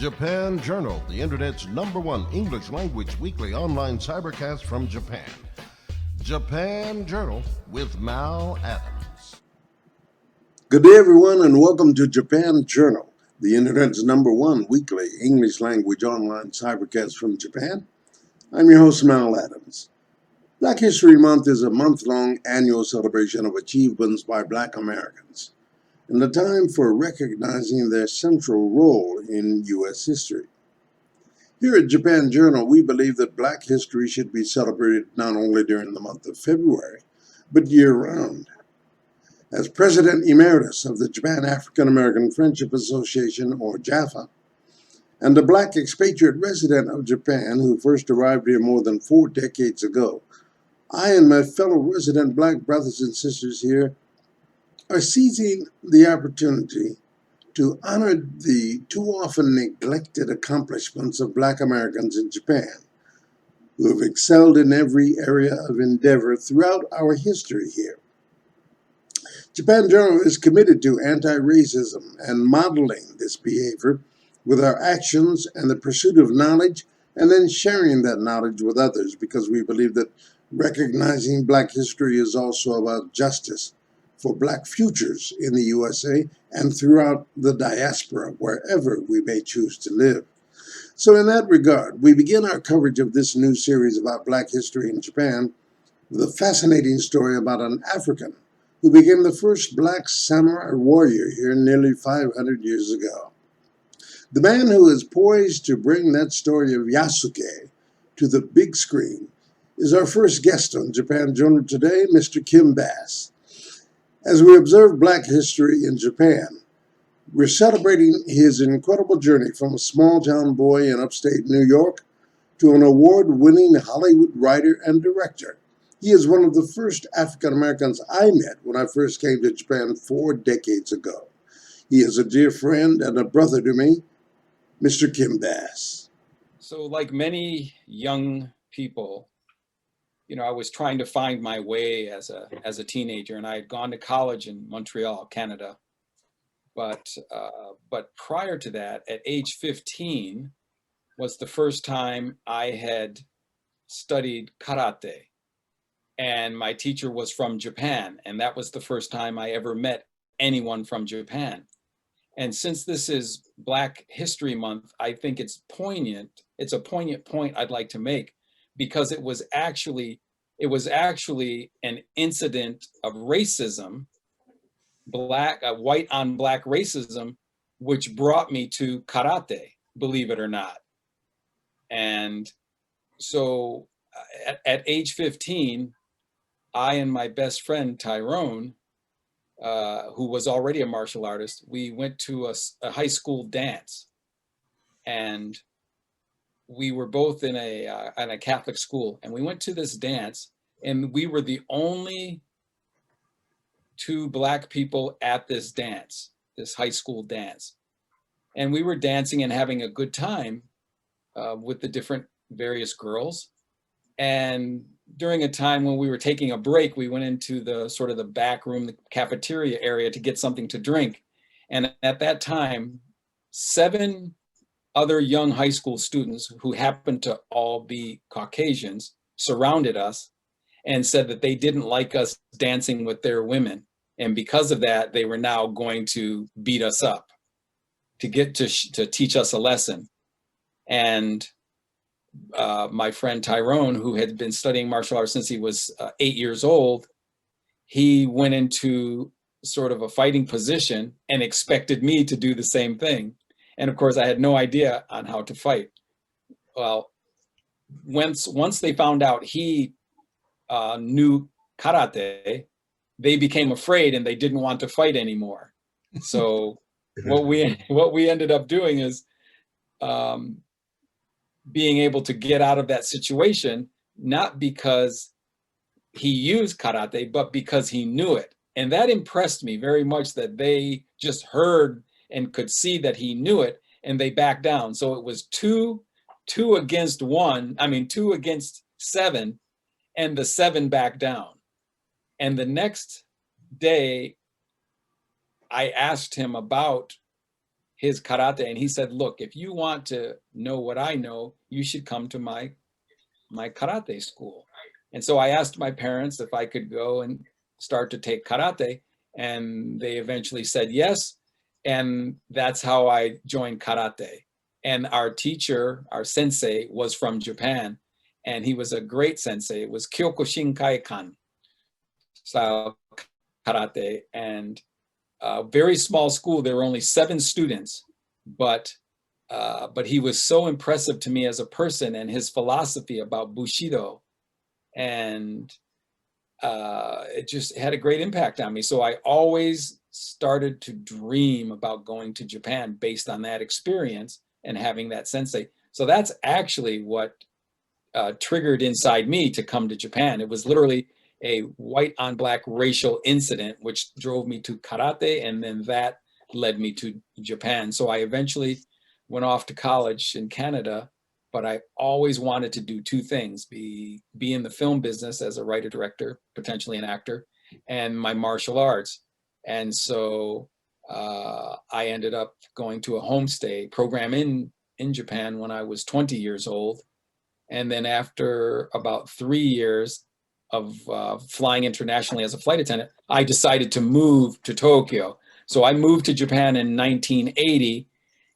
Japan Journal, the internet's #1 English language weekly online cybercast from Japan. Japan Journal with Mal Adams. Good day, everyone, and welcome to Japan Journal, the internet's #1 weekly English language online cybercast from Japan. I'm your host, Mal Adams. Black History Month is a month-long annual celebration of achievements by Black Americans, and a time for recognizing their central role in U.S. history. Here at Japan Journal, we believe that Black history should be celebrated not only during the month of February, but year-round. As President Emeritus of the Japan African American Friendship Association, or JAFA, and a Black expatriate resident of Japan who first arrived here more than 4 decades ago, I and my fellow resident Black brothers and sisters here are seizing the opportunity to honor the too often neglected accomplishments of Black Americans in Japan, who have excelled in every area of endeavor throughout our history here. Japan Journal is committed to anti-racism and modeling this behavior with our actions and the pursuit of knowledge, and then sharing that knowledge with others, because we believe that recognizing Black history is also about justice for Black futures in the USA and throughout the diaspora, wherever we may choose to live. So in that regard, we begin our coverage of this new series about Black history in Japan with a fascinating story about an African who became the first Black samurai warrior here nearly 500 years ago. The man who is poised to bring that story of Yasuke to the big screen is our first guest on Japan Journal today, Mr. Kim Bass. As we observe Black history in Japan, we're celebrating his incredible journey from a small-town boy in upstate New York to an award-winning Hollywood writer and director. He is one of the first African Americans I met when I first came to Japan 4 decades ago. He is a dear friend and a brother to me, Mr. Kim Bass. So like many young people, I was trying to find my way as a teenager, and I had gone to college in Montreal, Canada. But prior to that, at age 15, was the first time I had studied karate. And my teacher was from Japan, and that was the first time I ever met anyone from Japan. And since this is Black History Month, I think it's poignant. It's a poignant point I'd like to make, because it was actually an incident of racism, white on black racism, which brought me to karate, believe it or not. And so at age 15, I and my best friend Tyrone, who was already a martial artist, we went to a high school dance, and we were both in a Catholic school, and we went to this dance, and we were the only 2 Black people at this dance, this high school dance. And we were dancing and having a good time with the different various girls. And during a time when we were taking a break, we went into the sort of the back room, the cafeteria area, to get something to drink. And at that time, 7 other young high school students, who happened to all be Caucasians, surrounded us and said that they didn't like us dancing with their women. And because of that, they were now going to beat us up to get to teach us a lesson. And my friend Tyrone, who had been studying martial arts since he was 8 years old, he went into sort of a fighting position and expected me to do the same thing. And of course, I had no idea on how to fight. Well, once they found out he knew karate, they became afraid and they didn't want to fight anymore. So what we ended up doing is being able to get out of that situation, not because he used karate, but because he knew it. And that impressed me very much, that they just heard and could see that he knew it, and they backed down. So it was 2 against 2 against 7, and the 7 backed down. And the next day, I asked him about his karate, and he said, look, if you want to know what I know, you should come to my karate school. And so I asked my parents if I could go and start to take karate, and they eventually said yes. And that's how I joined karate. And our teacher, our sensei, was from Japan, and he was a great sensei. It was Kyokushin Kaikan style karate, and a very small school. There were only 7 students, but he was so impressive to me as a person, and his philosophy about Bushido, and it just had a great impact on me. So I always started to dream about going to Japan based on that experience and having that sensei. So that's actually what triggered inside me to come to Japan. It was literally a white on black racial incident, which drove me to karate, and then that led me to Japan. So I eventually went off to college in Canada, but I always wanted to do 2 things: be in the film business as a writer, director, potentially an actor, and my martial arts. And so I ended up going to a homestay program in Japan when I was 20 years old. And then after about 3 years of flying internationally as a flight attendant, I decided to move to Tokyo. So I moved to Japan in 1980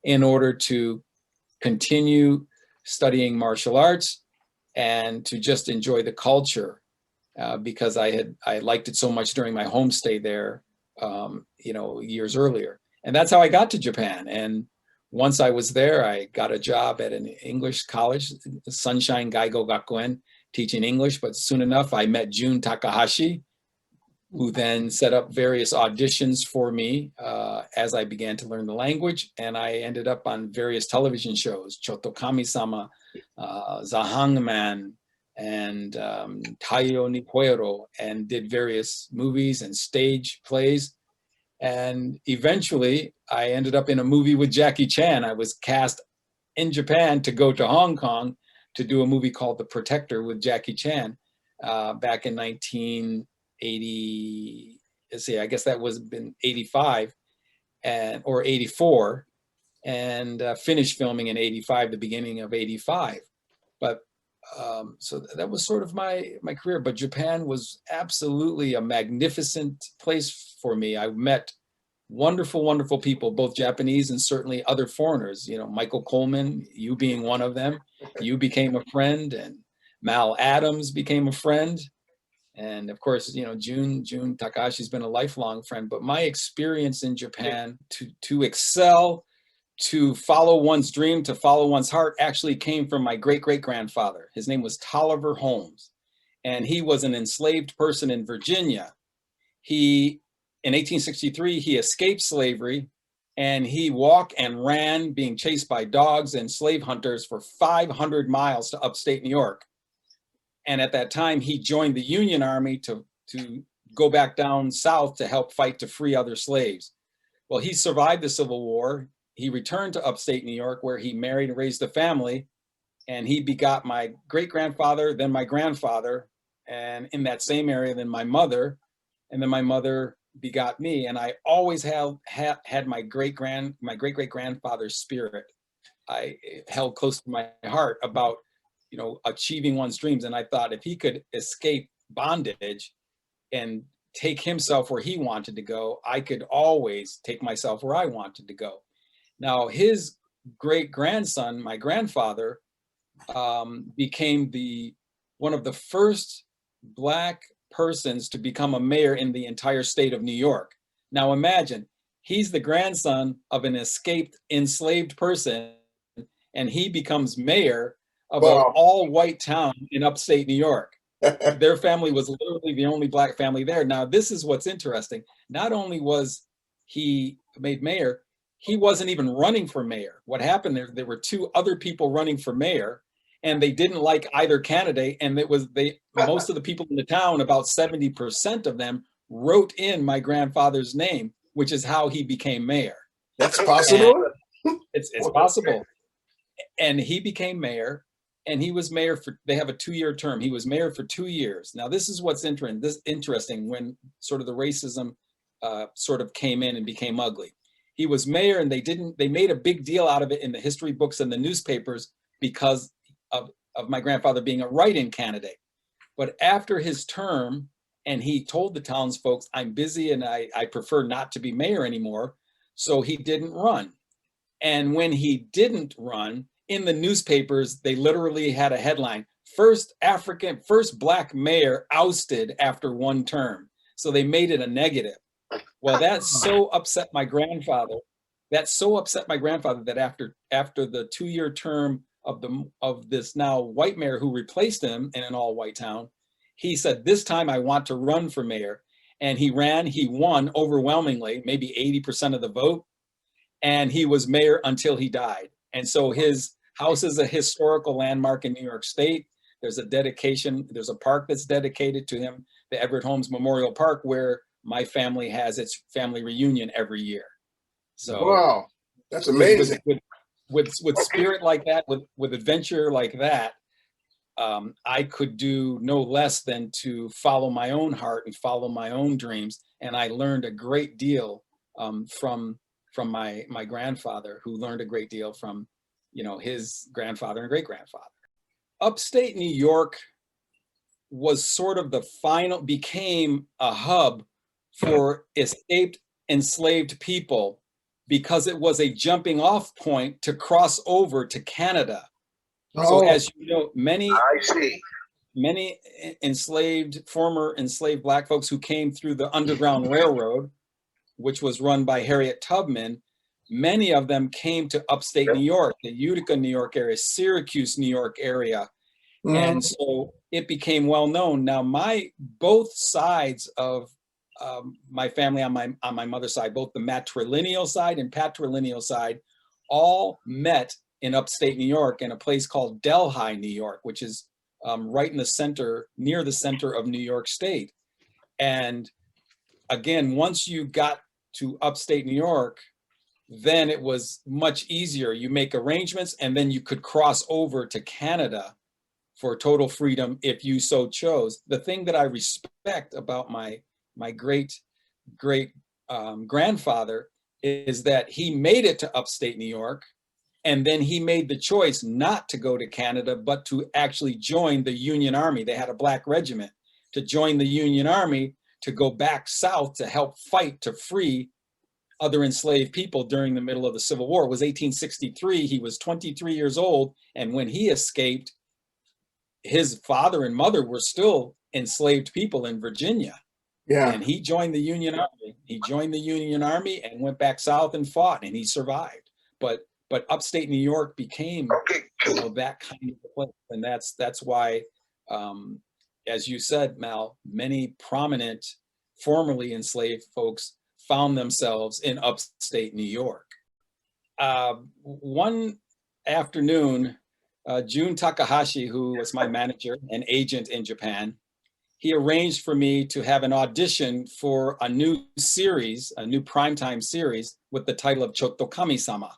in order to continue studying martial arts and to just enjoy the culture, because I liked it so much during my homestay there, years earlier. And that's how I got to Japan. And once I was there, I got a job at an English college, Sunshine Gaigo Gakuen, teaching English. But soon enough, I met Jun Takahashi, who then set up various auditions for me as I began to learn the language. And I ended up on various television shows, Choto Kami-sama, Zahangman, and Taiyo ni Puero, and did various movies and stage plays. And eventually, I ended up in a movie with Jackie Chan. I was cast in Japan to go to Hong Kong to do a movie called The Protector with Jackie Chan back in 1980. Let's see, I guess that was been 85 or 84, and finished filming in 85, the beginning of 85. But so that was sort of my career. But Japan was absolutely a magnificent place for me. I met wonderful, wonderful people, both Japanese and certainly other foreigners. Michael Coleman, you being one of them, you became a friend, and Mal Adams became a friend. And of course, Jun Takashi's been a lifelong friend. But my experience in Japan to excel, to follow one's dream, to follow one's heart, actually came from my great-great-grandfather. His name was Tolliver Holmes, and he was an enslaved person in Virginia. In 1863, he escaped slavery, and he walked and ran, being chased by dogs and slave hunters for 500 miles to upstate New York. And at that time, he joined the Union Army to go back down south to help fight to free other slaves. Well, he survived the Civil War. He returned to upstate New York, where he married and raised a family, and he begot my great-grandfather, then my grandfather, and in that same area, then my mother, and then my mother begot me. And I always had my great-great-grandfather's spirit. I held close to my heart about, achieving one's dreams. And I thought if he could escape bondage and take himself where he wanted to go, I could always take myself where I wanted to go. Now, his great-grandson, my grandfather, became one of the first Black persons to become a mayor in the entire state of New York. Now imagine, he's the grandson of an escaped enslaved person, and he becomes mayor of an all-white town in upstate New York. Their family was literally the only Black family there. Now, this is what's interesting. Not only was he made mayor, he wasn't even running for mayor. What happened there were 2 other people running for mayor, and they didn't like either candidate. And most of the people in the town, about 70% of them, wrote in my grandfather's name, which is how he became mayor. That's possible? It's possible. And he became mayor, and he was mayor they have a 2-year term. He was mayor for 2 years. Now, this is what's interesting when sort of the racism sort of came in and became ugly. He was mayor, and they made a big deal out of it in the history books and the newspapers because of my grandfather being a write-in candidate. But after his term, and he told the townsfolk, I'm busy and I prefer not to be mayor anymore. So he didn't run. And when he didn't run, in the newspapers, they literally had a headline, first Black mayor ousted after one term. So they made it a negative. Well, that so upset my grandfather. That after the 2-year term of this now white mayor who replaced him in an all-white town, he said, this time I want to run for mayor. And he ran, he won overwhelmingly, maybe 80% of the vote. And he was mayor until he died. And so his house is a historical landmark in New York State. There's a dedication, there's a park that's dedicated to him, the Everett Holmes Memorial Park, where my family has its family reunion every year. So wow, that's amazing. With spirit like that, with adventure like that, I could do no less than to follow my own heart and follow my own dreams. And I learned a great deal from my grandfather, who learned a great deal from, his grandfather and great-grandfather. Upstate New York was sort of became a hub for escaped enslaved people because it was a jumping off point to cross over to Canada. So as you know, many former enslaved Black folks who came through the Underground Railroad, which was run by Harriet Tubman, many of them came to upstate New York, the Utica, New York area, Syracuse, New York area. And so it became well known. Now, both sides of my family on my mother's side, both the matrilineal side and patrilineal side, all met in upstate New York in a place called Delhi, New York, which is right in the center, near the center of New York State. And again, once you got to upstate New York, then it was much easier. You make arrangements and then you could cross over to Canada for total freedom if you so chose. The thing that I respect about my great grandfather is that he made it to upstate New York, and then he made the choice not to go to Canada, but to actually join the Union Army. They had a Black regiment, to join the Union Army, to go back south to help fight to free other enslaved people during the middle of the Civil War. It was 1863. He was 23 years old. And when he escaped, his father and mother were still enslaved people in Virginia. Yeah. And he joined the Union Army. He joined the Union Army and went back south and fought, and he survived. But upstate New York became that kind of place. And that's why, as you said, Mal, many prominent formerly enslaved folks found themselves in upstate New York. One afternoon, Jun Takahashi, who was my manager and agent in Japan, he arranged for me to have an audition for a new series, a new primetime series with the title of Chotokami-sama,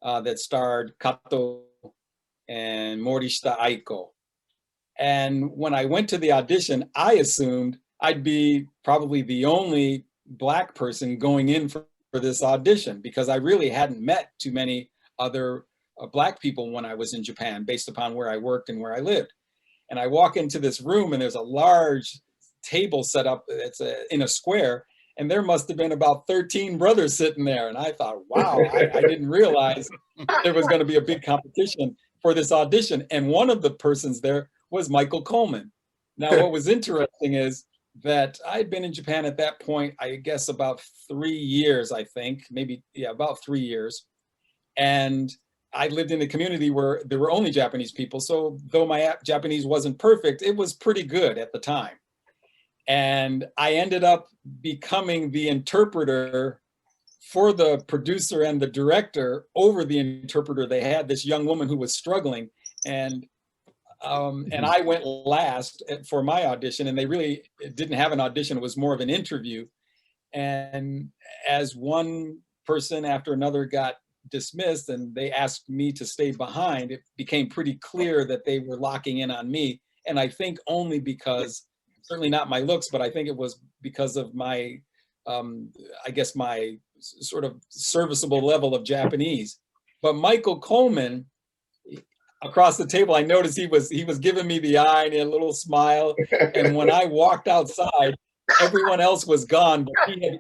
that starred Kato and Morishita Aiko. And when I went to the audition, I assumed I'd be probably the only Black person going in for this audition, because I really hadn't met too many other Black people when I was in Japan, based upon where I worked and where I lived. And I walk into this room and there's a large table set up, it's in a square, and there must have been about 13 brothers sitting there. And I thought, wow, I didn't realize there was going to be a big competition for this audition. And one of the persons there was Michael Coleman. Now, what was interesting is that I'd been in Japan at that point, I guess about 3 years, I think, maybe, yeah, about 3 years. And I lived in a community where there were only Japanese people. So though my Japanese wasn't perfect, it was pretty good at the time. And I ended up becoming the interpreter for the producer and the director over the interpreter. They had this young woman who was struggling, and I went last for my audition, and they really didn't have an audition. It was more of an interview. And as one person after another got dismissed and they asked me to stay behind, it became pretty clear that they were locking in on me. And I think only because, certainly not my looks, but I think it was because of my, I guess my sort of serviceable level of Japanese. But Michael Coleman, across the table, I noticed he was giving me the eye and a little smile. And when I walked outside, everyone else was gone, but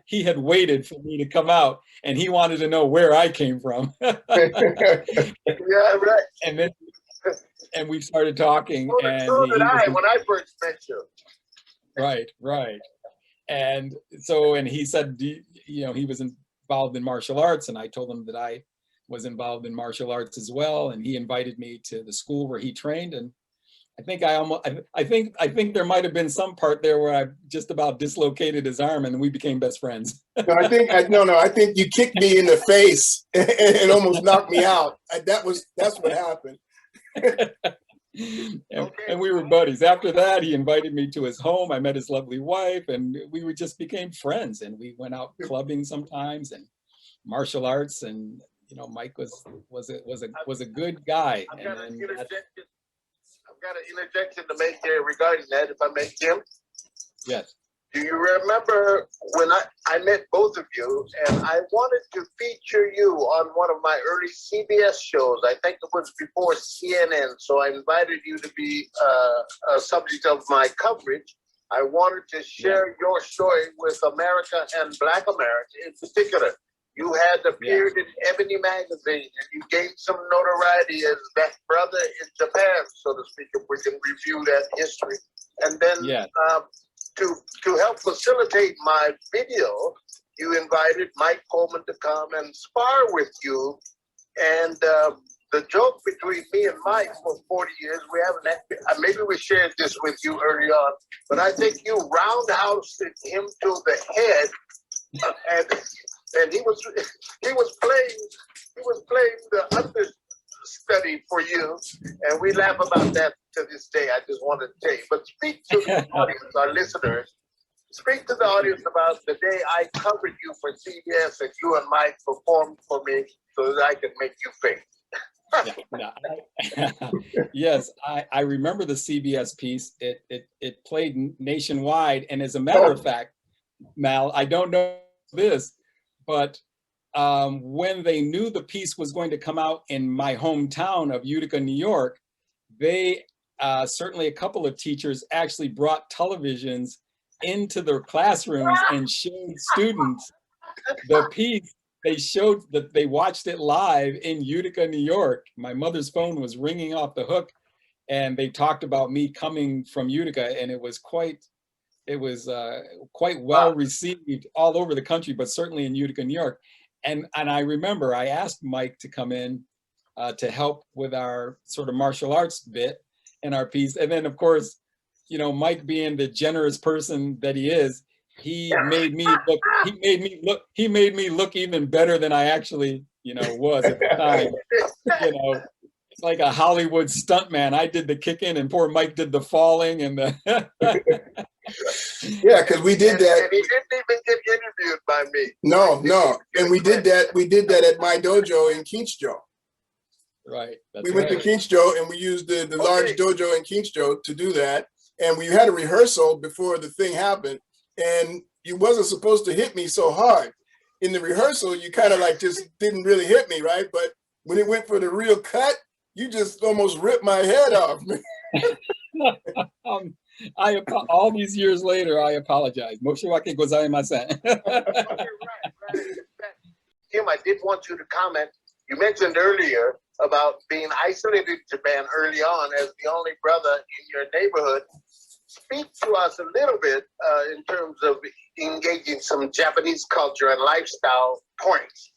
he had waited for me to come out, and he wanted to know where I came from. Yeah, right. And we started talking. Well, and so he did I was- when I first met you. Right. And so, and he said, he was involved in martial arts, and I told him that I was involved in martial arts as well. And he invited me to the school where he trained. And I think I think there might have been some part there where I just about dislocated his arm, and we became best friends. No, I think you kicked me in the face and almost knocked me out. That's what happened. And we were buddies. After that, he invited me to his home. I met his lovely wife, and we just became friends. And we went out clubbing sometimes and martial arts. And Mike was a good guy. I've got an interjection to make here regarding that, if I may, Jim. Yes. Do you remember when I met both of you, and I wanted to feature you on one of my early CBS shows? I think it was before CNN, so I invited you to be a subject of my coverage. I wanted to share your story with America and Black America in particular. You had appeared in Ebony magazine, and you gained some notoriety as that brother in Japan, so to speak, if we can review that history. And then to help facilitate my video, you invited Mike Coleman to come and spar with you. And the joke between me and Mike for 40 years, we haven't, maybe we shared this with you early on, but I think you roundhoused him to the head, and he was playing the understudy for you, and we laugh about that to this day. I just wanted to tell you. But speak to the audience, our listeners. Speak to the audience about the day I covered you for CBS, and you and Mike performed for me so that I could make you famous. Yes, I remember the CBS piece. It played nationwide, and as a matter of fact, Mal, I don't know this, but when they knew the piece was going to come out in my hometown of Utica, New York, they certainly a couple of teachers actually brought televisions into their classrooms and showed students the piece. They showed that they watched it live in Utica, New York. My mother's phone was ringing off the hook, and they talked about me coming from Utica, and it was quite well received all over the country, but certainly in Utica, New York. And I remember I asked Mike to come in to help with our sort of martial arts bit in our piece. And then, of course, Mike, being the generous person that he is, he made me look even better than I actually, was at the time. It's like a Hollywood stuntman. I did the kicking, and poor Mike did the falling and the. Yeah, because we did that. And he didn't even get interviewed by me. No. And we did that. We did that at my dojo in Kinchijo. Right. We went to Kinchijo, and we used the large dojo in Kinchijo to do that. And we had a rehearsal before the thing happened. And you wasn't supposed to hit me so hard. In the rehearsal, you kind of like just didn't really hit me, right? But when it went for the real cut, you just almost ripped my head off. All these years later, I apologize. Moshiwake gozaimasen. Right. Kim, I did want you to comment. You mentioned earlier about being isolated in Japan early on as the only brother in your neighborhood. Speak to us a little bit in terms of engaging some Japanese culture and lifestyle points.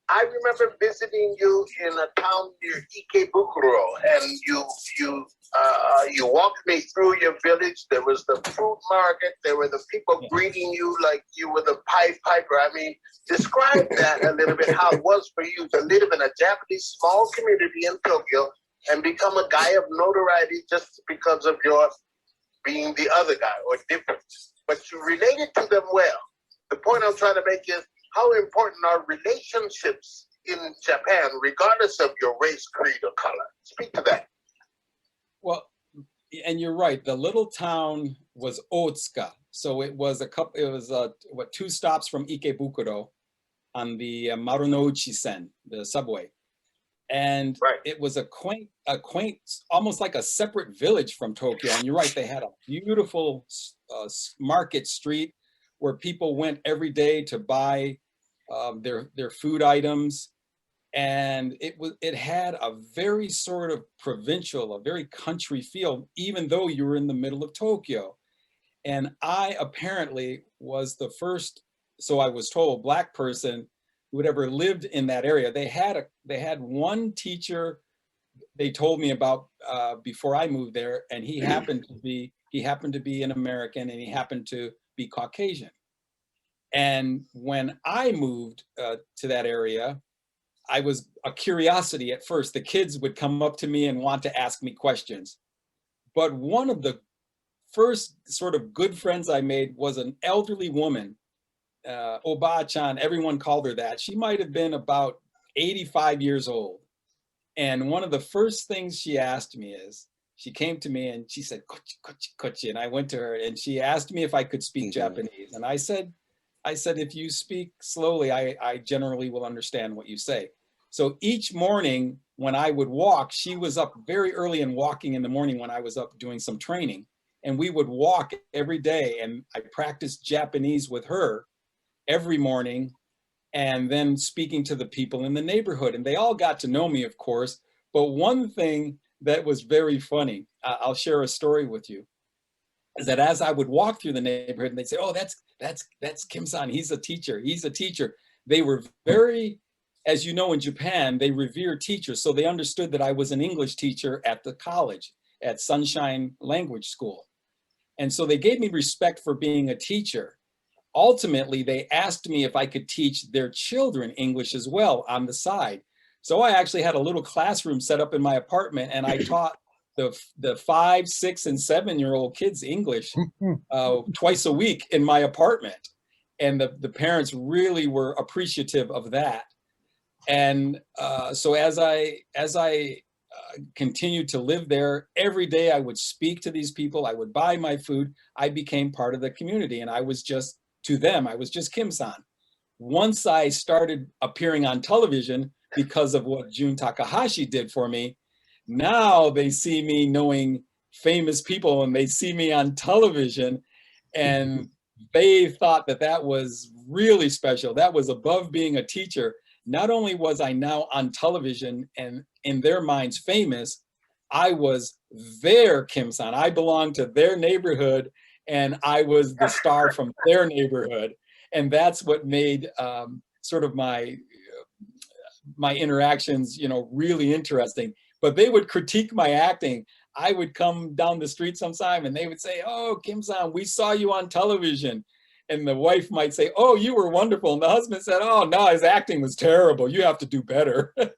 I remember visiting you in a town near Ikebukuro, and you walked me through your village. There was the fruit market. There were the people greeting you like you were the Pied Piper. I mean, describe that a little bit, how it was for you to live in a Japanese small community in Tokyo and become a guy of notoriety just because of your being the other guy or different. But you related to them well. The point I'm trying to make is, how important are relationships in Japan, regardless of your race, creed, or color? Speak to that. Well, and you're right. The little town was Otsuka, so it was 2 stops from Ikebukuro, on the Marunouchi-sen, the subway. And Right. it was a quaint, almost like a separate village from Tokyo. And you're right, they had a beautiful market street where people went every day to buy their food items. And it had a very sort of provincial, a very country feel, even though you were in the middle of Tokyo. And I apparently was the first, so I was told, Black person who had ever lived in that area. They had one teacher they told me about before I moved there, and he happened to be an American, and he happened to be Caucasian. And when I moved to that area, I was a curiosity at first. The kids would come up to me and want to ask me questions. But one of the first sort of good friends I made was an elderly woman, Oba-chan, everyone called her that. She might have been about 85 years old. And one of the first things she asked me is, she came to me and she said, "Kochi, kochi, kochi." And I went to her and she asked me if I could speak Japanese. And I said, if you speak slowly, I generally will understand what you say. So each morning when I would walk, she was up very early and walking in the morning when I was up doing some training. And we would walk every day, and I practiced Japanese with her every morning, and then speaking to the people in the neighborhood. And they all got to know me, of course. But one thing that was very funny, I'll share a story with you, is that as I would walk through the neighborhood and they'd say, "Oh, that's Kim-san, he's a teacher, he's a teacher." They were very, as you know, in Japan, they revere teachers. So they understood that I was an English teacher at the college, at Sunshine Language School. And so they gave me respect for being a teacher. Ultimately, they asked me if I could teach their children English as well on the side. So I actually had a little classroom set up in my apartment, and I taught the 5, 6, and 7-year-old kids English twice a week in my apartment. And the parents really were appreciative of that. And so as I continued to live there, every day I would speak to these people, I would buy my food, I became part of the community, and I was just, to them, I was just Kim-san. Once I started appearing on television because of what Jun Takahashi did for me, now they see me knowing famous people and they see me on television, and they thought that that was really special. That was above being a teacher. Not only was I now on television and in their minds famous, I was their Kim-san. I belonged to their neighborhood, and I was the star from their neighborhood. And that's what made sort of my interactions, really interesting. But they would critique my acting. I would come down the street sometime and they would say, "Oh, Kim-san, we saw you on television." And the wife might say, "Oh, you were wonderful." And the husband said, "Oh, no, his acting was terrible. You have to do better." Yeah,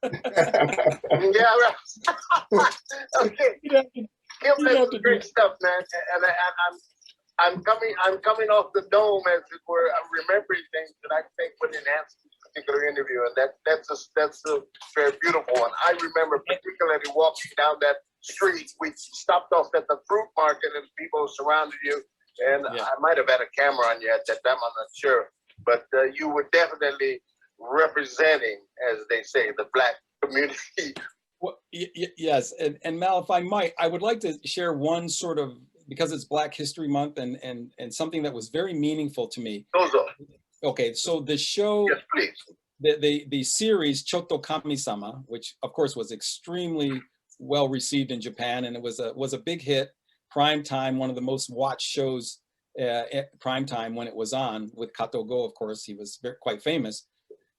right. Okay. Kim, that's great stuff, man. And I'm coming off the dome, as it were. I'm remembering things that I think would enhance this particular interview, and that's a very beautiful one. I remember particularly walking down that street. We stopped off at the fruit market, and people surrounded you. And yeah. I might have had a camera on you at that time, I'm not sure. But you were definitely representing, as they say, the Black community. Well, yes. And Mal, if I might, I would like to share one sort of, because it's Black History Month and something that was very meaningful to me. Okay, so the show, yes, please. The series Chotto Kami-sama, which of course was extremely well received in Japan, and it was a big hit. Prime time, one of the most watched shows at prime time when it was on, with Kato Go, of course, he was quite famous.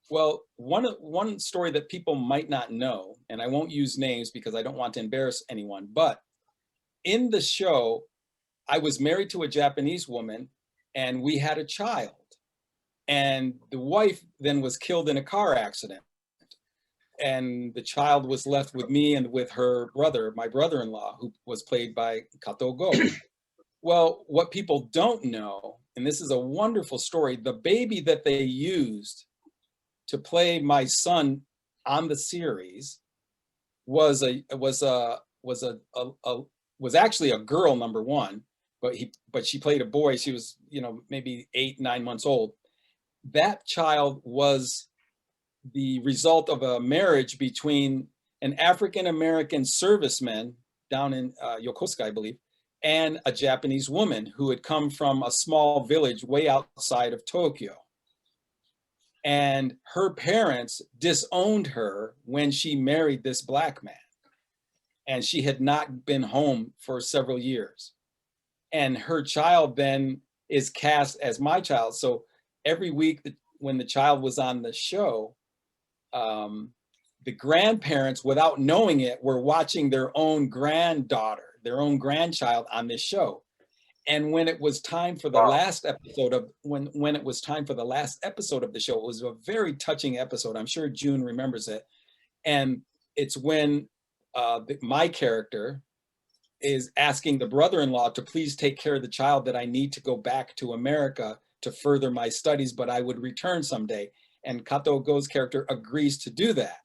Well, one story that people might not know, and I won't use names because I don't want to embarrass anyone, but in the show, I was married to a Japanese woman and we had a child. And the wife then was killed in a car accident. And the child was left with me and with her brother, my brother-in-law, who was played by Kato Go. Well, what people don't know, and this is a wonderful story, the baby that they used to play my son on the series was actually a girl, number one, but she played a boy. She was, maybe 8, 9 months old. that child was the result of a marriage between an African-American serviceman down in Yokosuka, I believe, and a Japanese woman who had come from a small village way outside of Tokyo. And her parents disowned her when she married this black man. And she had not been home for several years. And her child then is cast as my child. So every week when the child was on the show, the grandparents, without knowing it, were watching their own granddaughter, their own grandchild on this show. And when it was time for the last episode of when it was time for the last episode of the show, it was a very touching episode. I'm sure June remembers it. And it's when my character is asking the brother-in-law to please take care of the child, that I need to go back to America to further my studies, but I would return someday. And Kato Go's character agrees to do that.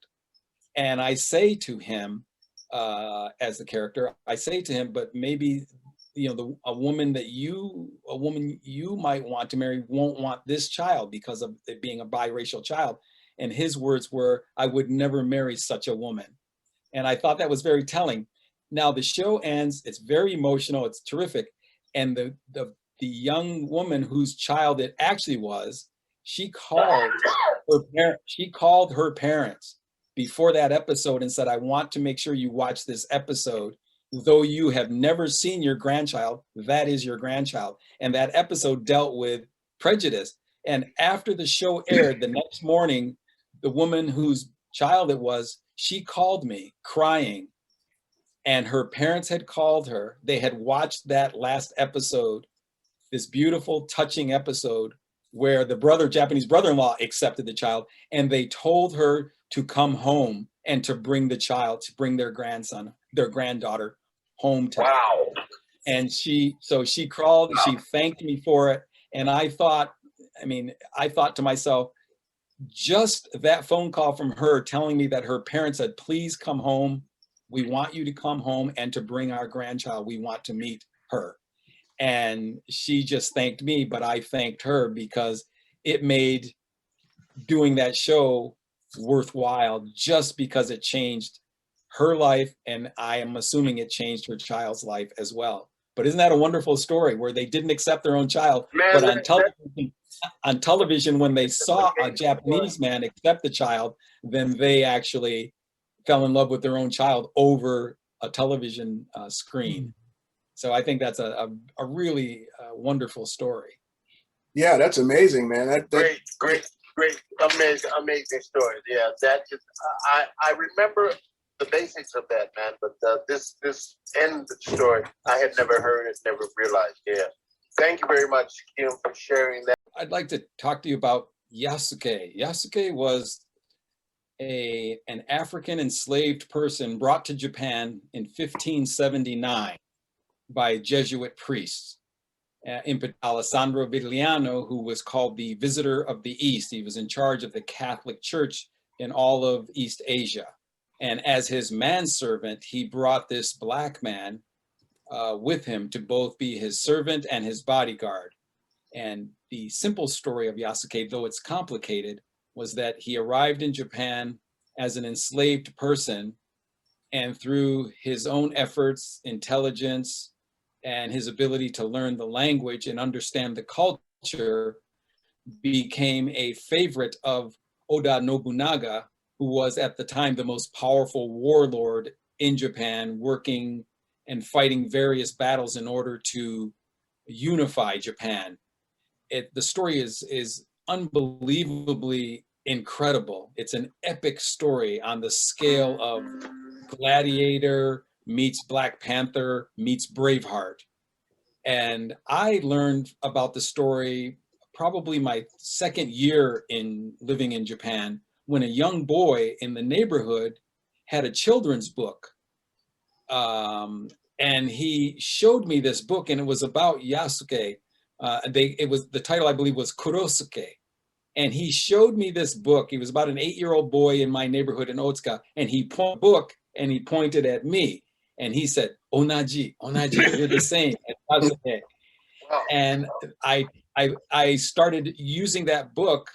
And I say to him, as the character, I say to him, but maybe, you know, a woman you might want to marry won't want this child because of it being a biracial child. And his words were, I would never marry such a woman. And I thought that was very telling. Now the show ends, it's very emotional, it's terrific. And the young woman whose child it actually was, she called her parents before that episode and said, I want to make sure you watch this episode. Though you have never seen your grandchild, that is your grandchild. And that episode dealt with prejudice. And after the show aired, the next morning, the woman whose child it was, she called me crying. And her parents had called her. They had watched that last episode, this beautiful, touching episode where the Japanese brother-in-law accepted the child, and they told her to come home and to bring the child, to bring their granddaughter home to them. And she crawled, she thanked me for it. And I thought to myself, just that phone call from her telling me that her parents said, please come home. We want you to come home and to bring our grandchild. We want to meet her. And she just thanked me, but I thanked her because it made doing that show worthwhile, just because it changed her life, and I am assuming it changed her child's life as well. But isn't that a wonderful story where they didn't accept their own child, but on television, when they saw a Japanese man accept the child, then they actually fell in love with their own child over a television screen. So I think that's a really wonderful story. Yeah, that's amazing, man. Great, amazing story. Yeah, that just, I remember the basics of that, man, but this end story, I had never heard it, never realized. Yeah. Thank you very much, Kim, for sharing that. I'd like to talk to you about Yasuke. Yasuke was an African enslaved person brought to Japan in 1579 by Jesuit priests. In Alessandro Vigliano, who was called the Visitor of the East. He was in charge of the Catholic Church in all of East Asia. And as his manservant, he brought this black man with him to both be his servant and his bodyguard. And the simple story of Yasuke, though it's complicated, was that he arrived in Japan as an enslaved person, and through his own efforts, intelligence, and his ability to learn the language and understand the culture, became a favorite of Oda Nobunaga, who was at the time the most powerful warlord in Japan, working and fighting various battles in order to unify Japan. The story is unbelievably incredible. It's an epic story on the scale of Gladiator meets Black Panther meets Braveheart. And I learned about the story probably my second year in living in Japan, when a young boy in the neighborhood had a children's book. And he showed me this book, and it was about Yasuke. The title, I believe, was Kurosuke. And he showed me this book. He was about an 8-year-old boy in my neighborhood in Otsuka, and he pointed at me, and he said, "Onaji, you're the same." And I I started using that book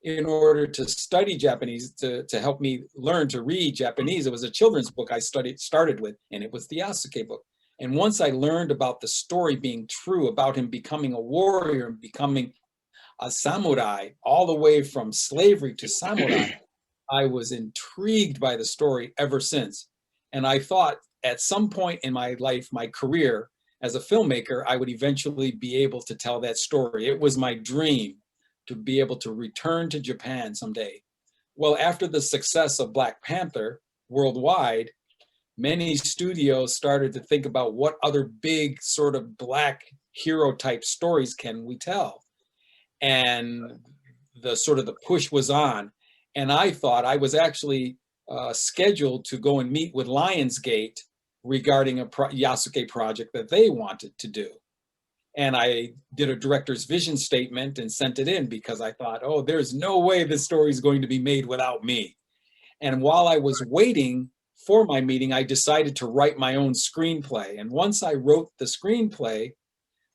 in order to study Japanese, to help me learn to read Japanese. It was a children's book I started with, and it was the Yasuke book. And once I learned about the story being true, about him becoming a warrior and becoming a samurai, all the way from slavery to samurai, I was intrigued by the story ever since. And I thought at some point in my life, my career as a filmmaker, I would eventually be able to tell that story. It was my dream to be able to return to Japan someday. Well, after the success of Black Panther worldwide, many studios started to think about what other big sort of Black hero type stories can we tell? And the sort of the push was on. And I thought I was actually scheduled to go and meet with Lionsgate regarding a Yasuke project that they wanted to do. And I did a director's vision statement and sent it in because I thought, oh, there's no way this story is going to be made without me. And while I was waiting for my meeting, I decided to write my own screenplay. And once I wrote the screenplay,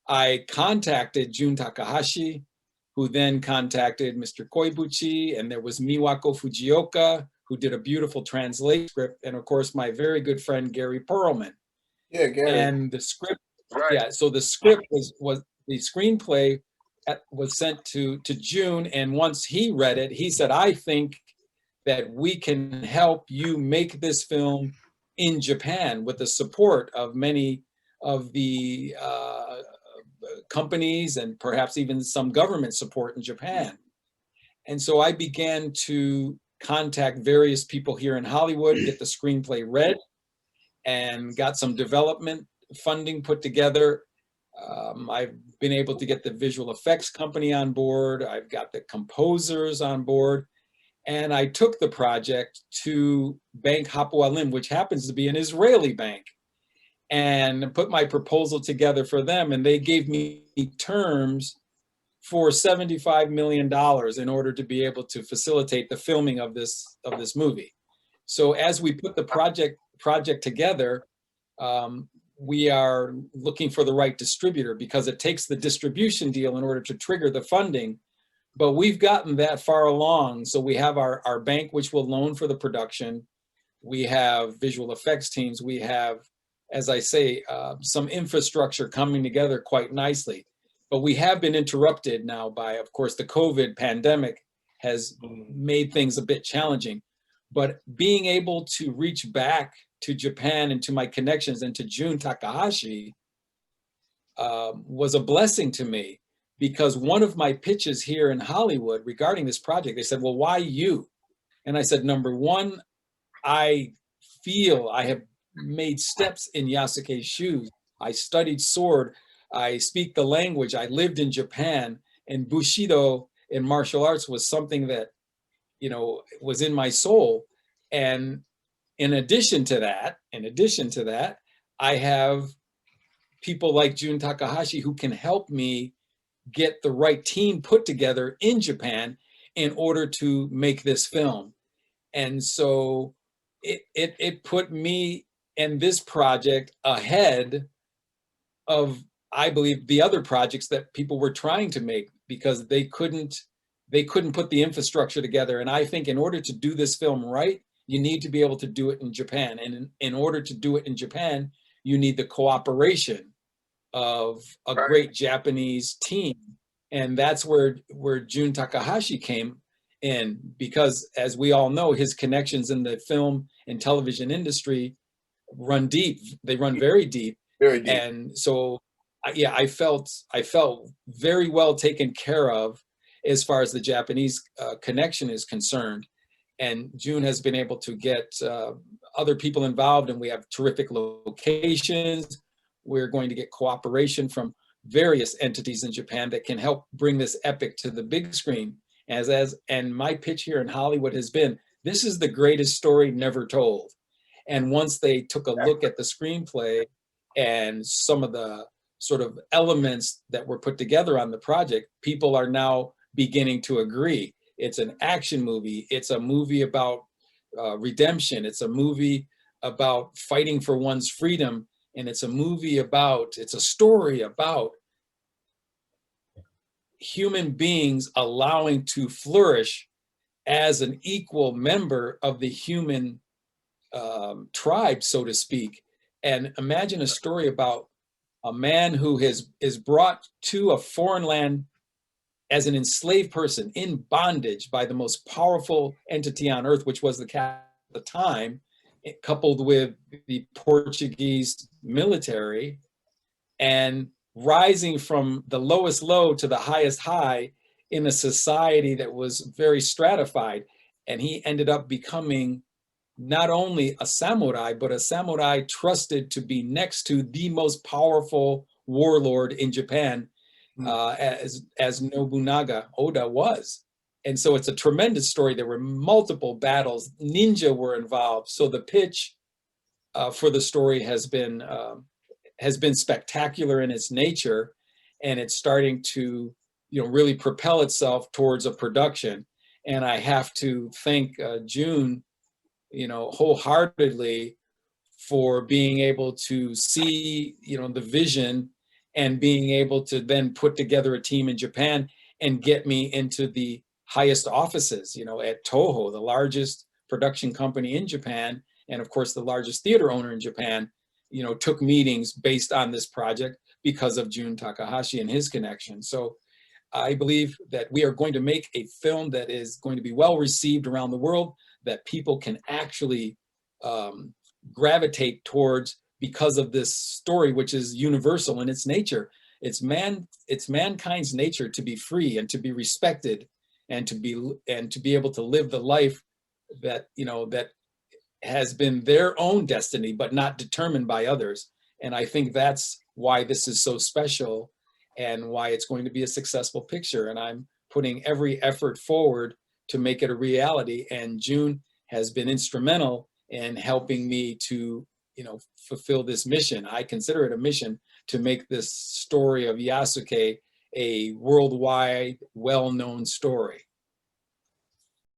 I contacted Jun Takahashi, who then contacted Mr. Koibuchi, and there was Miwako Fujioka, who did a beautiful translation script, and of course, my very good friend, Gary Perlman. Yeah, Gary. And the script, Right. yeah, so the script was the screenplay was sent to Jun, and once he read it, he said, I think that we can help you make this film in Japan with the support of many of the companies and perhaps even some government support in Japan. And so I began to contact various people here in Hollywood, get the screenplay read, and got some development funding put together. I've been able to get the visual effects company on board. I've got the composers on board. And I took the project to Bank Hapoalim, which happens to be an Israeli bank, and put my proposal together for them. And they gave me terms for $75 million in order to be able to facilitate the filming of this movie. So as we put the project together, we are looking for the right distributor because it takes the distribution deal in order to trigger the funding. But we've gotten that far along. So we have our bank, which will loan for the production. We have visual effects teams. We have, as I say, some infrastructure coming together quite nicely. But we have been interrupted now by, of course, the COVID pandemic has made things a bit challenging. But being able to reach back to Japan and to my connections and to Jun Takahashi was a blessing to me, because one of my pitches here in Hollywood regarding this project, they said, well, why you? And I said, number one, I feel I have made steps in Yasuke's shoes. I studied sword. I speak the language. I lived in Japan, and Bushido in martial arts was something that, you know, was in my soul. And in addition to that, I have people like Jun Takahashi who can help me get the right team put together in Japan in order to make this film. And so it put me and this project ahead of, I believe, the other projects that people were trying to make, because they couldn't put the infrastructure together. And I think in order to do this film right, you need to be able to do it in Japan. And in order to do it in Japan, you need the cooperation of a great Japanese team. And that's where Jun Takahashi came in, because as we all know, his connections in the film and television industry run deep. They run very deep. Very deep. And so, yeah, I felt very well taken care of as far as the Japanese connection is concerned. And Jun has been able to get other people involved, and we have terrific locations. We're going to get cooperation from various entities in Japan that can help bring this epic to the big screen. And my pitch here in Hollywood has been, this is the greatest story never told. And once they took a look at the screenplay and some of the sort of elements that were put together on the project, people are now beginning to agree. It's an action movie. It's a movie about redemption. It's a movie about fighting for one's freedom. And it's a story about human beings allowing to flourish as an equal member of the human tribe, so to speak. And imagine a story about a man who is brought to a foreign land as an enslaved person in bondage by the most powerful entity on earth, which was the Catholic at the time, coupled with the Portuguese military, and rising from the lowest low to the highest high in a society that was very stratified. And he ended up becoming not only a samurai, but a samurai trusted to be next to the most powerful warlord in Japan, as Nobunaga Oda was. And so it's a tremendous story. There were multiple battles. Ninja were involved. So the pitch for the story has been spectacular in its nature, and it's starting to, really propel itself towards a production. And I have to thank June, wholeheartedly for being able to see, the vision and being able to then put together a team in Japan and get me into the highest offices, at Toho, the largest production company in Japan, and of course the largest theater owner in Japan, took meetings based on this project because of Jun Takahashi and his connection. So I believe that we are going to make a film that is going to be well received around the world, that people can actually gravitate towards because of this story, which is universal in its nature. It's mankind's nature to be free and to be respected and to be able to live the life that, that has been their own destiny, but not determined by others. And I think that's why this is so special and why it's going to be a successful picture. And I'm putting every effort forward to make it a reality. And June has been instrumental in helping me to, fulfill this mission. I consider it a mission to make this story of Yasuke a worldwide, well-known story.